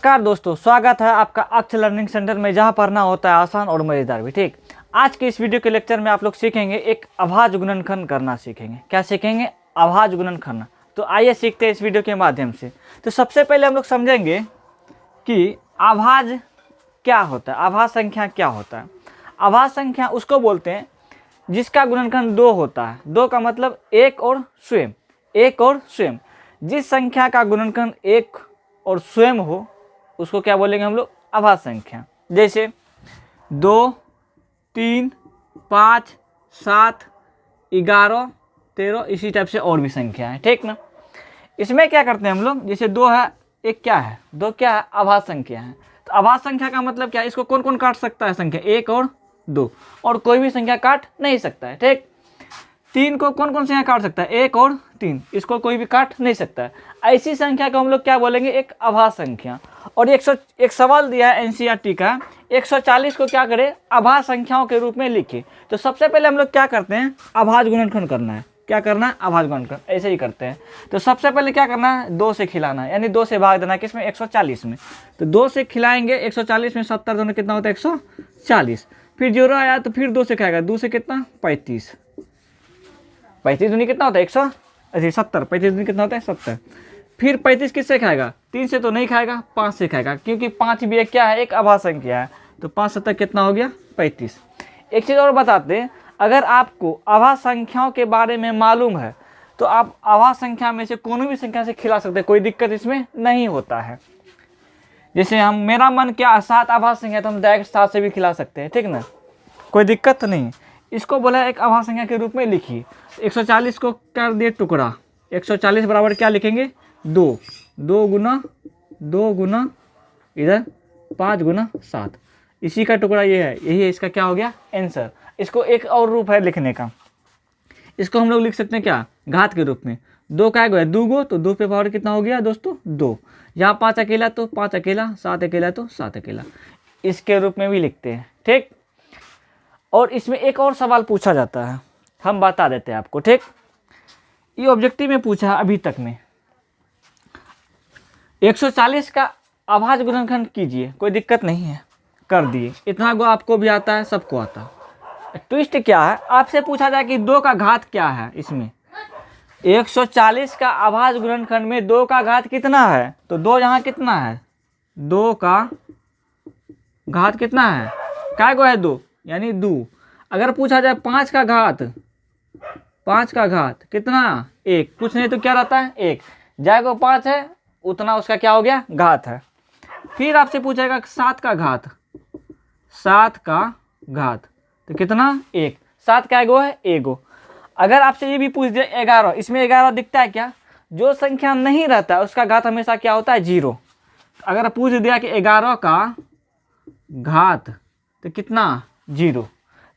नमस्कार दोस्तों, स्वागत है आपका अक्ष लर्निंग सेंटर में, जहां पढ़ना होता है आसान और मज़ेदार भी। ठीक, आज के इस वीडियो के लेक्चर में आप लोग सीखेंगे एक आभाज्य गुणनखंड करना सीखेंगे। क्या सीखेंगे? आभाज्य गुणनखंड। तो आइए सीखते हैं इस वीडियो के माध्यम से। तो सबसे पहले हम लोग समझेंगे कि आभाज्य क्या होता है, आभाज्य संख्या क्या होता है। आभाज्य संख्या उसको बोलते हैं जिसका गुणनखंड 2 होता है। 2 का मतलब एक और स्वयं, एक और स्वयं। जिस संख्या का गुणनखंड एक और स्वयं हो उसको क्या बोलेंगे हम लोग? आभाज्य संख्या। जैसे 2, 3, 5, 7, 11, 13, इसी टाइप से और भी संख्या है। ठीक ना। इसमें क्या करते हैं हम लोग, जैसे 2 है, एक क्या है? 2 क्या है? आभाज्य संख्या है। तो आभाज्य संख्या का मतलब क्या है? इसको कौन कौन काट सकता है? संख्या 1 और 2, और कोई भी संख्या काट नहीं सकता है। ठीक। 3 को कौन कौन संख्या काट सकता है? 1 और 3, इसको कोई भी काट नहीं सकता है। ऐसी संख्या को हम लोग क्या बोलेंगे? एक आभाज्य संख्या। और एक सवाल दिया है एनसीईआरटी का, 140 को क्या करें? आभाज्य संख्याओं के रूप में लिखे। तो सबसे पहले हम लोग क्या करते हैं? आभाज्य गुणनखंड करना है। क्या करना है? आभाज्य गुणनखंड। ऐसे ही करते हैं। तो सबसे पहले क्या करना है? 2 से खिलाना है, यानी 2 से भाग देना है। किसमें? 140 में। तो 2 से खिलाएंगे 140 में, 70 दोनों कितना होता है? 140। फिर 0 आया तो फिर 2 से खाएगा, 2 से कितना? 35। 35 दूनी कितना होता है? 170। 35 दूनी कितना होता है? 70। फिर 35 किससे खाएगा? 3 से तो नहीं खाएगा, 5 से खाएगा, क्योंकि 5 भी एक क्या है? एक आभाज्य संख्या है। तो 5 7 कितना हो गया? 35। एक चीज़ और बताते हैं, अगर आपको आभाज्य संख्याओं के बारे में मालूम है तो आप आभाज्य संख्या में से कोनो भी संख्या से खिला सकते हैं, कोई दिक्कत इसमें नहीं होता है। जैसे मेरा मन क्या 7 आभाज्य संख्या, तो हम डायरेक्ट 7 से भी खिला सकते हैं। ठीक ना, कोई दिक्कत नहीं। इसको बोला एक आभाज्य संख्या के रूप में लिखिए। 140 को कर दिए टुकड़ा, 140 बराबर क्या लिखेंगे? 2। 2 गुना इधर 5 गुना 7, इसी का टुकड़ा ये है। यही है इसका क्या हो गया? आंसर। इसको एक और रूप है लिखने का, इसको हम लोग लिख सकते हैं क्या? घात के रूप में। 2 का है 2 गो, तो 2 पे पावर कितना हो गया दोस्तों? 2। यहाँ 5 अकेला तो 5 अकेला, 7 अकेला तो 7 अकेला, इसके रूप में भी लिखते हैं। ठीक। और इसमें एक और सवाल पूछा जाता है, हम बता देते हैं आपको। ठीक, ये ऑब्जेक्टिव में पूछा है अभी तक में। 140 का आभाज्य गुणनखंड कीजिए, कोई दिक्कत नहीं है, कर दिए। इतना गो आपको भी आता है, सबको आता है। ट्विस्ट क्या है? आपसे पूछा जाए कि 2 का घात क्या है। इसमें 140 का आभाज्य गुणनखंड में 2 का घात कितना है? तो 2 यहाँ कितना है? 2 का घात कितना है? क्या गो है? 2, यानी 2। अगर पूछा जाए 5 का घात, 5 का घात कितना? 1। कुछ नहीं तो क्या रहता है? 1। जाएगा 5 है, उतना उसका क्या हो गया? घात है। फिर आपसे पूछेगा 7 का घात, 7 का घात तो कितना? 1। 7 क्या गो है? 1 गो। अगर आपसे ये भी पूछ दिया 11, इसमें 11 दिखता है क्या? जो संख्या नहीं रहता है उसका घात हमेशा क्या होता है? 0। अगर पूछ दिया कि 11 का घात तो कितना? 0।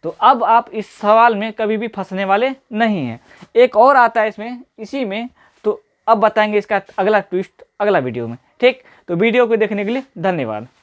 तो अब आप इस सवाल में कभी भी फंसने वाले नहीं हैं। एक और आता है इसमें, इसी में, तो अब बताएंगे इसका अगला ट्विस्ट अगला वीडियो में। ठीक, तो वीडियो को देखने के लिए धन्यवाद।